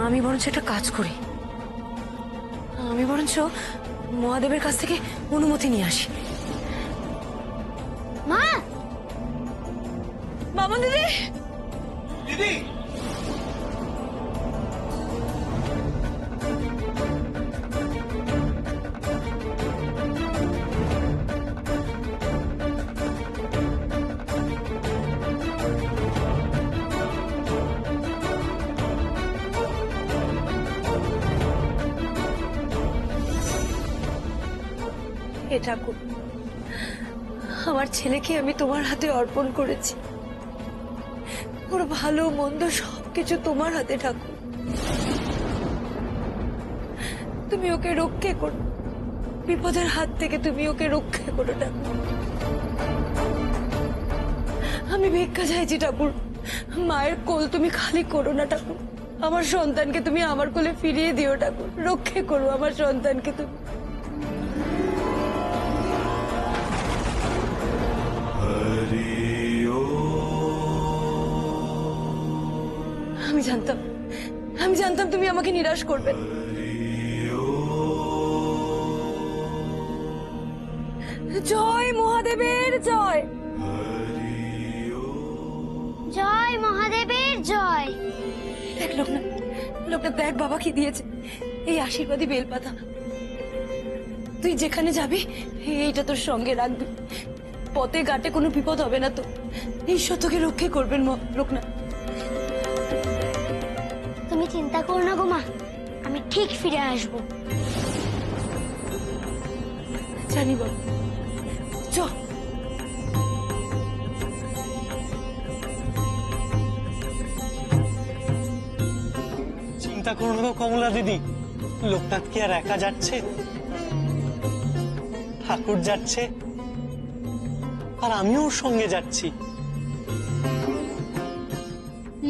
আমি বরঞ্চ একটা কাজ করি, আমি বরঞ্চ মহাদেবের কাছ থেকে অনুমতি নিয়ে আসি। মা, বামন দিদি, দিদি হে ঠাকুর, আমার ছেলেকে আমি তোমার হাতে অর্পণ করেছি। ওর ভালো মন্দ সবকিছু তোমার হাতে ঠাকুর। তুমি ওকে রক্ষে করো, বিপদের হাত থেকে তুমি ওকে রক্ষা করো ঠাকুর। আমি ভিক্ষা চাইছি ঠাকুর, মায়ের কোল তুমি খালি করো না ঠাকুর। আমার সন্তানকে তুমি আমার কোলে ফিরিয়ে দিও ঠাকুর, রক্ষে করো আমার সন্তানকে তুমি। আমি জানতাম তুমি আমাকে নিরাশ করবে। জয় মহাদেবের জয়, জয় মহাদেবের জয়। দেখ লোকনাথ, লোকনাথ দেখ বাবা কি দিয়েছে, এই আশীর্বাদী বেলপাতা। তুই যেখানে যাবি এইটা তোর সঙ্গে রাখবি, পথে ঘাটে কোনো বিপদ হবে না তো। ঈশ্বর তোকে রক্ষে করবেন লোকনাথ। তুমি চিন্তা করো না গো মা, আমি ঠিক ফিরে আসবো। জানি বাবা, চ। চিন্তা করো না কমলা দিদি, লোকনাথ কি আর একা যাচ্ছে? ঠাকুর যাচ্ছে আর আমিও ওর সঙ্গে যাচ্ছি।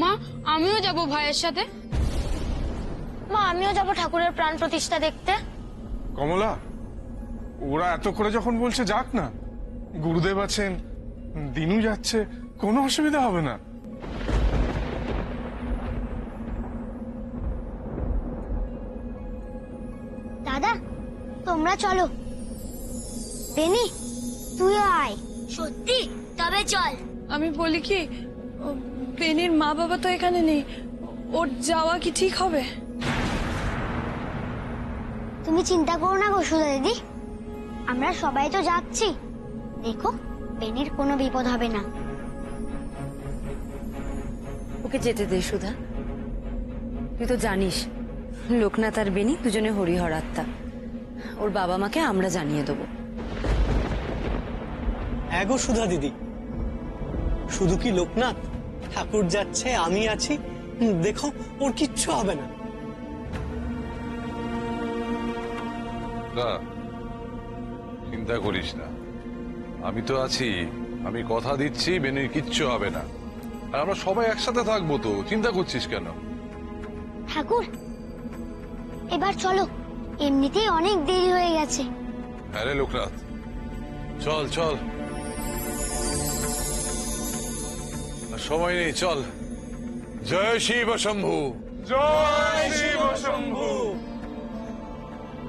মা, আমিও যাব ভাইয়ের সাথে। মা, আমিও যাব ঠাকুরের প্রাণ প্রতিষ্ঠা দেখতে। কমলা, ওরা এত করে যখন বলছে যাক না, গুরুদেব আছেন, দিনু যাচ্ছে, কোনো অসুবিধা হবে না। দাদা, তোমরা চলো। বেনি, তুই আয়। সত্যি? তবে চল। আমি বলি কি, বেনির মা বাবা তো এখানে নেই, ওর যাওয়া কি ঠিক হবে? তুমি চিন্তা করো না গো সুধা দিদি, আমরা সবাই তো যাচ্ছি। দেখো, বেনির কোনো বিপদ হবে না। ওকে যেতে দে সুধা। তুই তো জানিস লোকনাথ আর বেনি দুজনে হরিহর আত্মা। ওর বাবা মাকে আমরা জানিয়ে দেবো। এগো সুধা দিদি, শুধু কি লোকনাথ, ঠাকুর যাচ্ছে, আমি আছি, দেখো ওর কিচ্ছু হবে না। না, চিন্তা করিস না, আমি তো আছি। আমি কথা দিচ্ছি বেনির কিচ্ছু হবে না, আর আমরা সবাই একসাথে থাকবো তো। চিন্তা করছিস কেন? ঠাকুর, এবার চলো, এমনিতেই অনেক দেরি হয়ে গেছে। হ্যাঁ রে লোকনাথ, চল চল, আর সময় নেই, চল। জয় শিব শম্ভু, জয় শিব শম্ভু,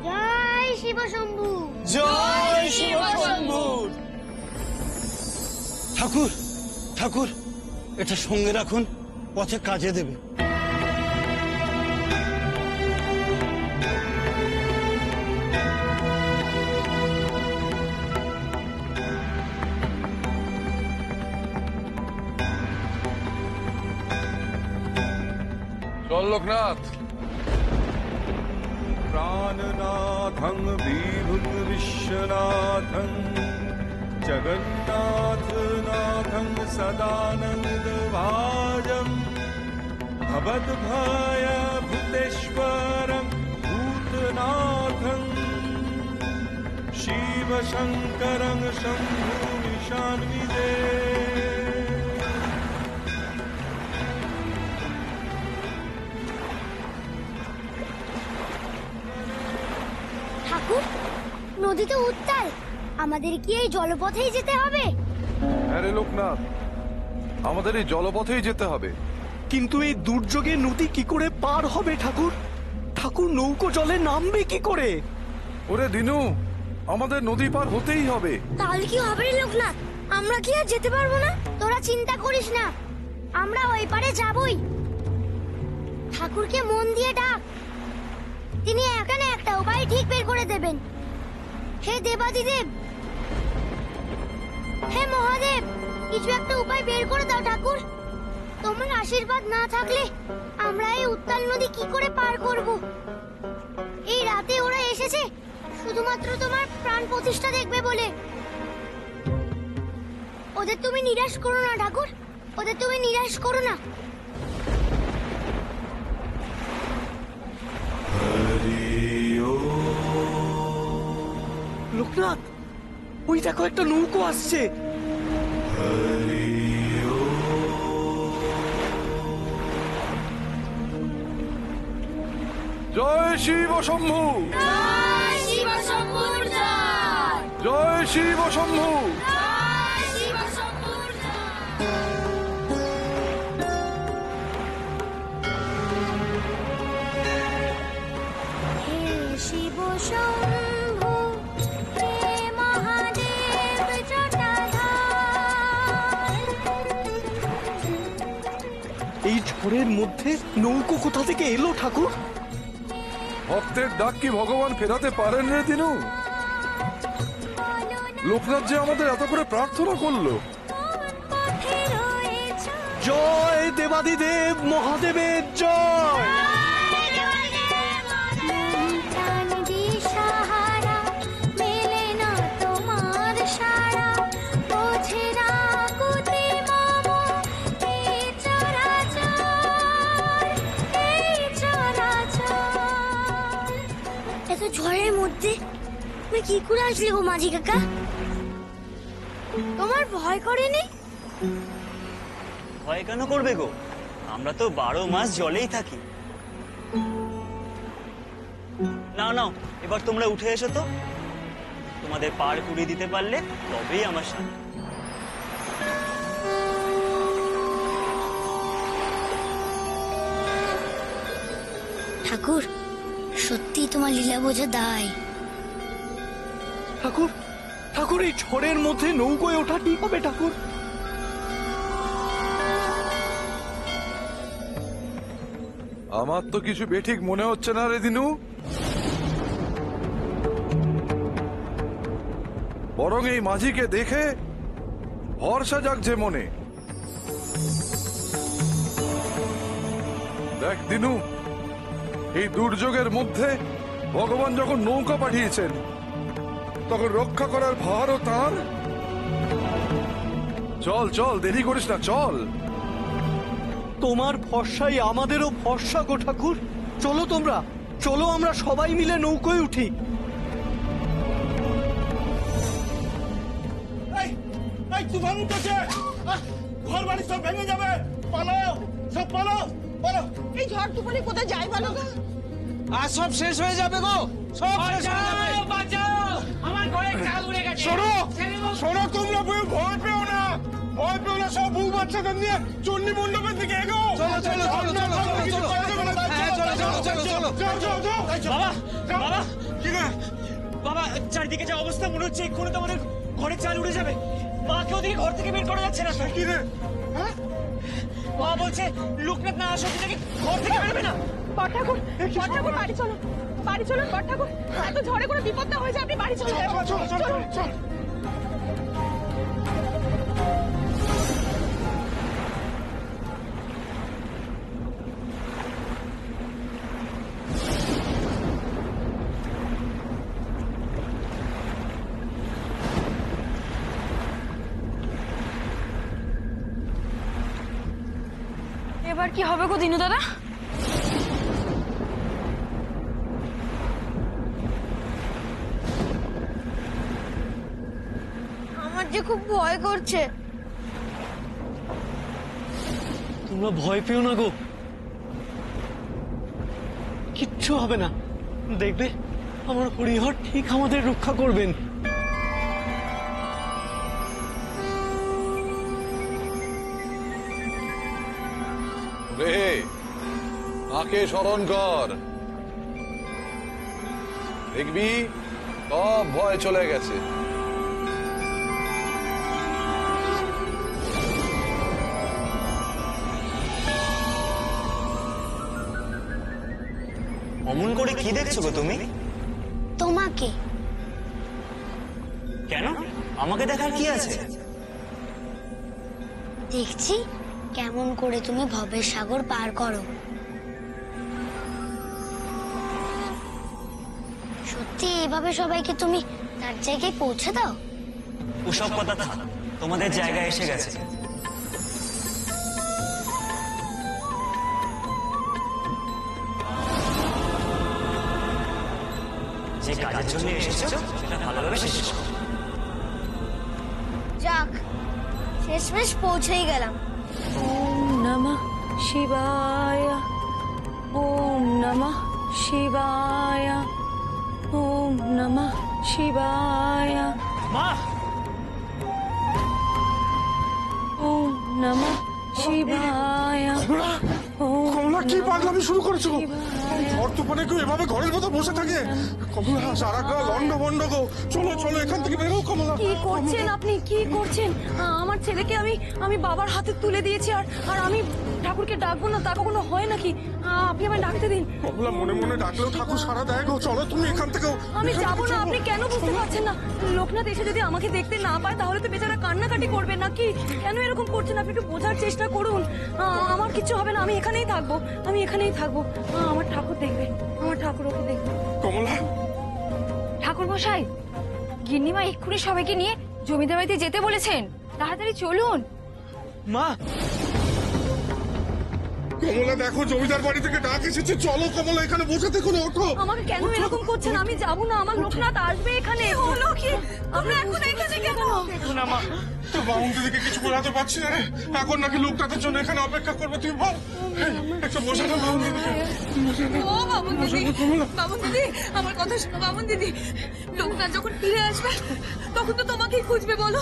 জয় শিব শম্ভু, জয় শিব শম্ভু। ঠাকুর, ঠাকুর, এটা সঙ্গে রাখুন, পথে কাজে দেবে। চল লোকনাথ। प्राणनाथं विभुं विश्वनाथं जगन्नाथनाथं सदानन्दभाजं भवद्भयभूतेश्वरं भूतनाथं शिवशङ्करं शम्भुनिशान्विदे। ঠাকুর, নদীতে উত্তাল, আমাদের কি এই জলপথেই যেতে হবে? হ্যাঁ রে লোকনাথ, আমাদের এই জলপথেই যেতে হবে। কিন্তু এই দুর্যোগে নদী কি করে পার হবে ঠাকুর? ঠাকুর নৌকো জলে নামবে কি করে? ওরে দিনু, আমাদের নদী পার হতেই হবে। তাহলে কি হবে রে লোকনাথ? আমরা কি আর যেতে পারবো না? তোরা চিন্তা করিস না, আমরা ওই পারে যাবই। ঠাকুরকে মন দিয়ে ডাক, তিনি এখানে একটা উপায় ঠিক বের করে দেবেন। হে দেবাদিদেব, হে মহাদেব, কিছু একটা উপায় বের করে দাও ঠাকুর। তোমার আশীর্বাদ না থাকলে আমরা এই উত্তাল নদী কি করে পার করব? এই রাতে ওরা এসেছে শুধুমাত্র তোমার প্রাণ প্রতিষ্ঠা দেখবে বলে। ওদের তুমি নিরাশ করো না ঠাকুর, ওদের তুমি নিরাশ করো না। লোকনাথ, ওই দেখো একটা নৌকো আসছে। জয় শিব শম্ভু, শিব শম্ভুর জয়, জয় শিব শম্ভু। শিব শম্ভুর হে শিব শম্ভু, হে মহাদেব জটাধার। এই ঝড়ের মধ্যে নৌকো কোথা থেকে এলো ঠাকুর? ভক্তের ডাক কি ভগবান ফেরাতে পারেন রে দিনু? লোকনাথ যে আমাদের এত করে প্রার্থনা করলো। জয় দেবাদিদেব মহাদেবের জয়। এত ঝড়ের মধ্যে তুমি কি করে আসলে গো মাঝি কাকা? তোমার ভয় করেনি? ভয় কেন করবে গো? আমরা তো 12 মাস জলেই থাকি। নাও নাও, এবার তোমরা উঠে এসো তো। তোমাদের পার করিয়ে দিতে পারলে তবেই আমার শান্তি। ঠাকুর, সত্যি তোমার লীলা বোঝা দায়। ঠাকুর, ঠাকুর, এই ঝড়ের মধ্যে নৌকোয় ওঠা ঠিক হবে ঠাকুর? আমার তো কিছু বেঠিক মনে হচ্ছে না রে দিনু। বরং এই মাঝিকে দেখে ভরসা জাগছে মনে। দেখ দিনু, এই দুর্যোগের মধ্যে ভগবান যখন নৌকা পাঠিয়েছেন তখন রক্ষা করার ভারও তার। চল চল, দেরি করিস না, চল। তোমার ভরসাই আমাদেরও ভরসা গো ঠাকুর। চলো তোমরা, চলো আমরা সবাই মিলে নৌকোয় উঠি। তুফান উঠেছে, ঘর বাড়ি সব ভেঙে যাবে। পালাও, সব পালাও, পালাও। এই ঝড় তুফানে কোথায় যাই বলো গো? আর সব শেষ হয়ে যাবে গো, সব শেষ হয়ে যাবে। শোনো, শোনো, তোমরা ভয় পেও না, ভয় পেও না। সব বউ বাচ্চাদের নিয়ে চণ্ডী মণ্ডপের দিকে এগো। চলো চলো চলো চলো চলো চলো। বাবা, বাবা, কি রে? বাবা, চারিদিকে যে অবস্থা মনে হচ্ছে এক্ষুনি তো আমাদের ঘরের চাল উড়ে যাবে। মাকে ওদিকে ঘর থেকে বের করা যাচ্ছে না। কি রে? মা বলছে লোকনাথ না আসো নাকি ঘর থেকে বেরোবে না। ঠাকুর, ঠাকুর, বাড়ি চলো, বাড়ি চলো ঠাকুর। এত ঝড়ে কোনো বিপদ না হয়ে যায়, আপনি বাড়ি চলে যাবেন। চলো চলো চলো। এবার কি হবে গো দিনু দাদা? আমার যে খুব ভয় করছে। তোমরা ভয় পেও না গো, কিচ্ছু হবে না। দেখবে আমার হরিহর ঠিক আমাদের রক্ষা করবেন। রে ওঠে, মাকে স্মরণ কর, দেখবি সব ভয় চলে গেছে। অমন করে কি দেখছো গো তুমি? তোমাকে। কেন? আমাকে দেখার কি আছে? দেখছি কেমন করে তুমি ভবের সাগর পার করো। সত্যি এভাবে সবাইকে তুমি তার জায়গায় পৌঁছে দাও? ওসব কথা থাক, তোমাদের জায়গায় এসে গেছে। যে কাজের জন্য এসেছো সেটা ভালোভাবে শেষ করো। যাক, শেষমেশ পৌঁছেই গেলাম। ওম নমঃ শিবায়, ওম নমঃ শিবায়, ওম নমঃ শিবায়, মা, ওম নমঃ শিবায়, ওম কমলা কি পাগলামি শুরু করেছো? ঘর তুফানে কেউ এভাবে ঘরের মতো বসে থাকে? কমলা সারা গা লন্ড ভন্ড গো। চলো চলো এখান থেকে বেরো কমলা। কি করছেন আপনি? কি করছেন? আমার ছেলেকে আমি বাবার হাতে তুলে দিয়েছি, আর আর আমি ঠাকুরকে ডাকবো না তা কখনো হয় নাকি? আপনি আমায় ডাকতে দিন। কমলা মনে মনে ডাকলেও ঠাকুর সারা দেয় গো। চলো তুমি এখান থেকে। আমি যাবো না। আপনি কেন বুঝতে পারছেন না? লোকনাথ এসে যদি আমাকে দেখতে না পায় তাহলে তো বেচারা কান্নাকাটি করবে নাকি? কেন এরকম করছেন? আপনি একটু বোঝার চেষ্টা করুন। আমার কিছু হবে না, আমি এখানেই থাকবো, আমি এখানেই থাকবো। আমার ঠাকুর দেখবে, আমার ঠাকুর ওকে দেখবে। কমলা ঠাকুর মশাই, গিন্নিমা এক্ষুনি সবাইকে নিয়ে জমিদার বাড়িতে যেতে বলেছেন, তাড়াতাড়ি চলুন। মা, কমলা দেখো জমিদার বাড়ি থেকে ডাক এসেছে। চলো কমলা এখানে বসে দেখো না, ওঠো। আমাকে কেন এরকম করছেন? আমি যাবো না, আমার লোকনাথ আসবে এখানে। হলো কি? আমরা এখন এখানে কেন? দেখো না মা, তো বামুন দিদিকে কিছু বোঝাতে পারছি না রে। এখন নাকি লোকটাদের জন্য এখানে অপেক্ষা করবে। তুই বল, একটু বোঝা না বামুন দিদিকে। ও বাবুন দিদি, বাবুন দিদি, আমার কথা শোনো বাবুন দিদি। লোকনাথ যখন ফিরে আসবে তখন তো তোমাকেই খুঁজবে, বলো।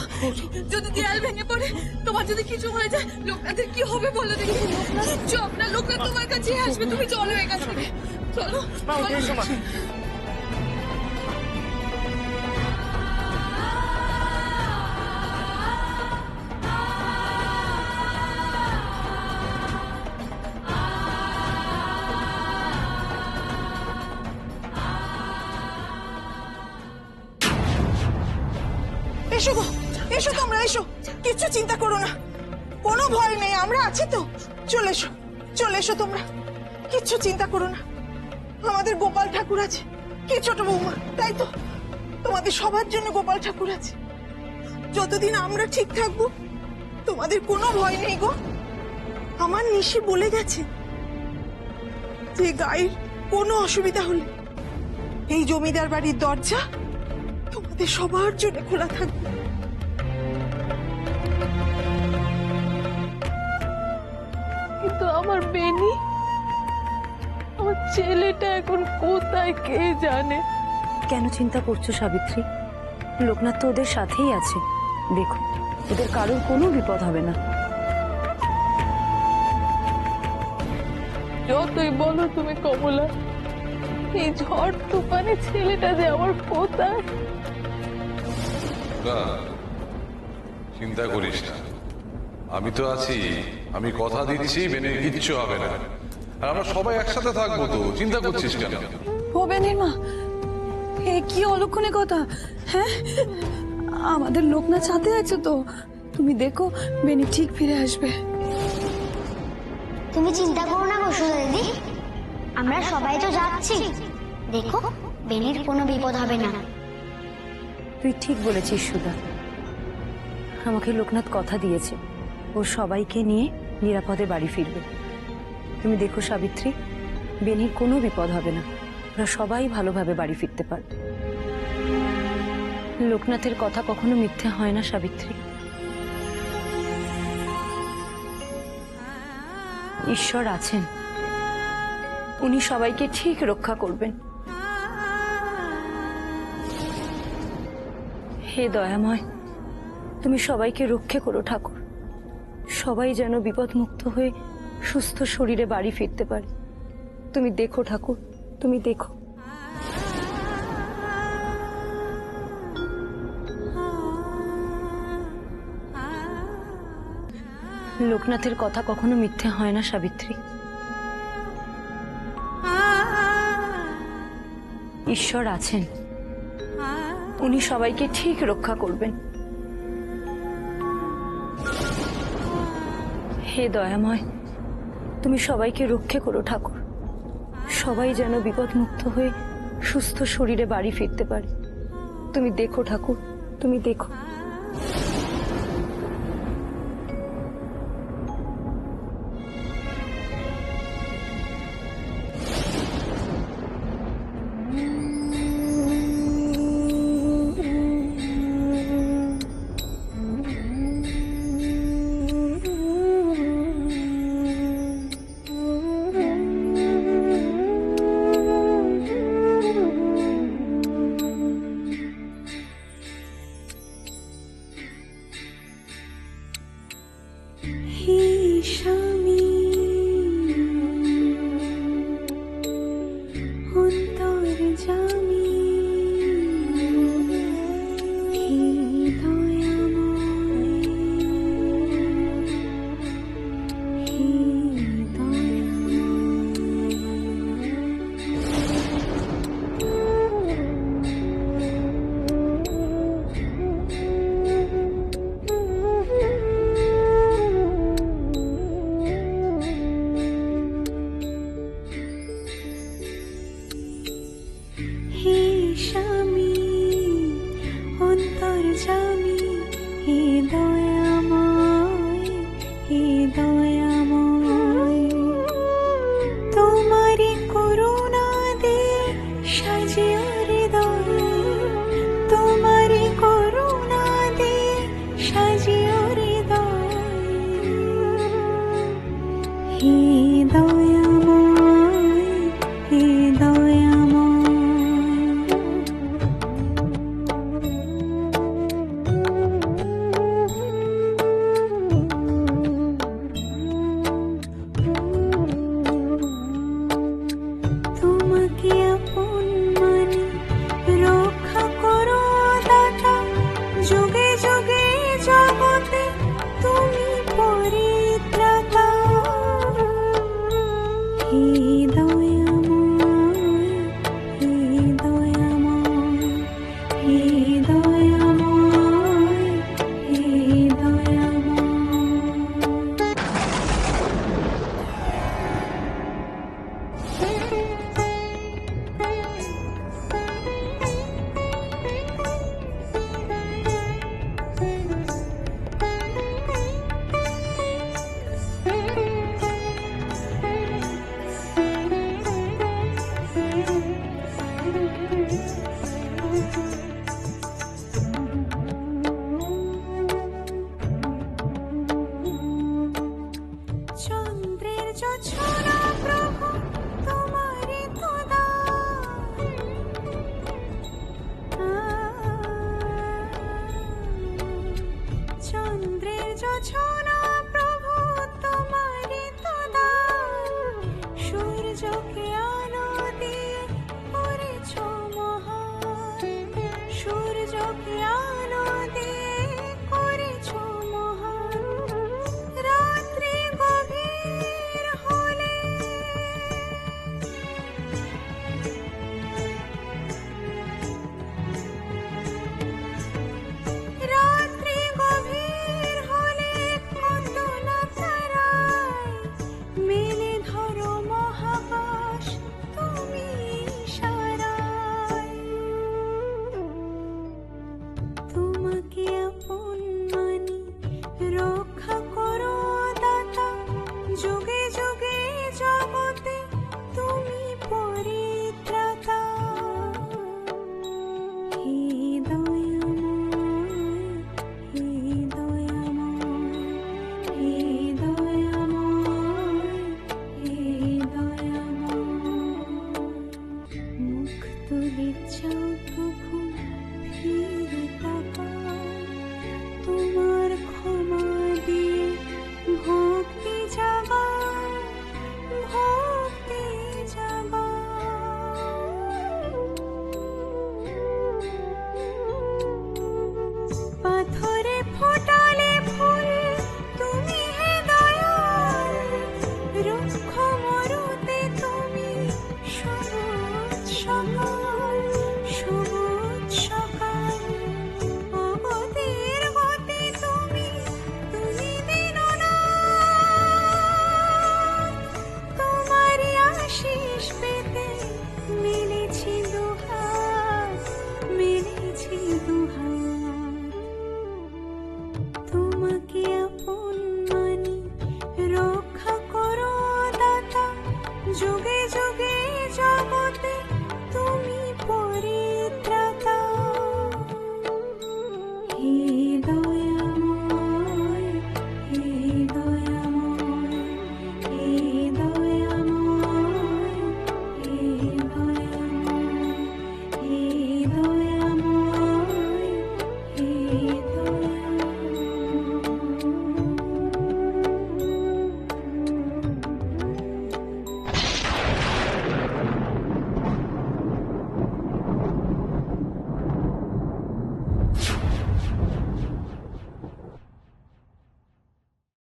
যদি দেয়াল ভেঙে পড়ে, তোমার যদি কিছু হয়ে যায়, লোকনাথের কি হবে বলো দেখি। চুপ না, লোকনাথ তোমার কাছে আসবে, তুমি চলো এখান থেকে, চলো। এসো গো, এসো তোমরা এসো, কিচ্ছু চিন্তা করো না, কোনো ভয় নেই, আমরা আছি তো। চলে এসো, চলে এসো তোমরা, কিচ্ছু চিন্তা করো না, আমাদের গোপাল ঠাকুর আছে। কি ছোট বৌমা, তাই তো? তোমাদের সবার জন্য গোপাল ঠাকুর আছে। যতদিন আমরা ঠিক থাকবো তোমাদের কোনো ভয় নেই গো। আমার নিশি বলে গেছে যে গায়ের কোনো অসুবিধা হলে এই জমিদার বাড়ির দরজা তোমাদের সবার জন্য খোলা থাকবে। কিন্তু আমার বেনি, আমার ছেলেটা এখন কোথায় কে জানে। কেন চিন্তা করছো সাবিত্রী? লোকনাথ তো ওদের সাথেই আছে। দেখো, ওদের কারোর কোনো বিপদ হবে না। যতই বলো তুমি কমলা, এই ঝড় তুফানে ছেলেটা যে আমার কোথায়। না, চিন্তা করিস না, আমি তো আছি। আমি কথা দিচ্ছি বেনির কিচ্ছু হবে না, আর আমরা সবাই একসাথে থাকবো তো। চিন্তা করছিস কেন? ও বেনির মা, এ কি অলক্ষণে কথা? হ্যাঁ, আমাদের লোকনাথ সাথে আছে তো। তুমি দেখো বেনি ঠিক ফিরে আসবে। তুমি চিন্তা করো না বসুধা দিদি, আমরা সবাই তো যাচ্ছি। দেখো, বেনির কোনো বিপদ হবে না। তুই ঠিক বলেছিস সুধা। আমাকে লোকনাথ কথা দিয়েছে, ও সবাইকে নিয়ে নিরাপদে বাড়ি ফিরবে। তুমি দেখো সাবিত্রী, বেনির কোনো বিপদ হবে না, ওরা সবাই ভালোভাবে বাড়ি ফিরতে পারবে। লোকনাথের কথা কখনো মিথ্যে হয় না সাবিত্রী। ঈশ্বর আছেন, উনি সবাইকে ঠিক রক্ষা করবেন। হে দয়াময়, তুমি সবাইকে রক্ষা করো ঠাকুর। সবাই যেন বিপদ মুক্ত হয়ে সুস্থ শরীরে বাড়ি ফিরতে পারে। তুমি দেখো ঠাকুর, তুমি দেখো। লোকনাথের কথা কখনো মিথ্যে হয় না সাবিত্রী। ঈশ্বর আছেন, উনি সবাইকে ঠিক রক্ষা করবেন। হে দয়াময়, তুমি সবাইকে রক্ষা করো ঠাকুর। সবাই যেন বিপদমুক্ত হয়ে সুস্থ শরীরে বাড়ি ফিরতে পারে। তুমি দেখো ঠাকুর, তুমি দেখো।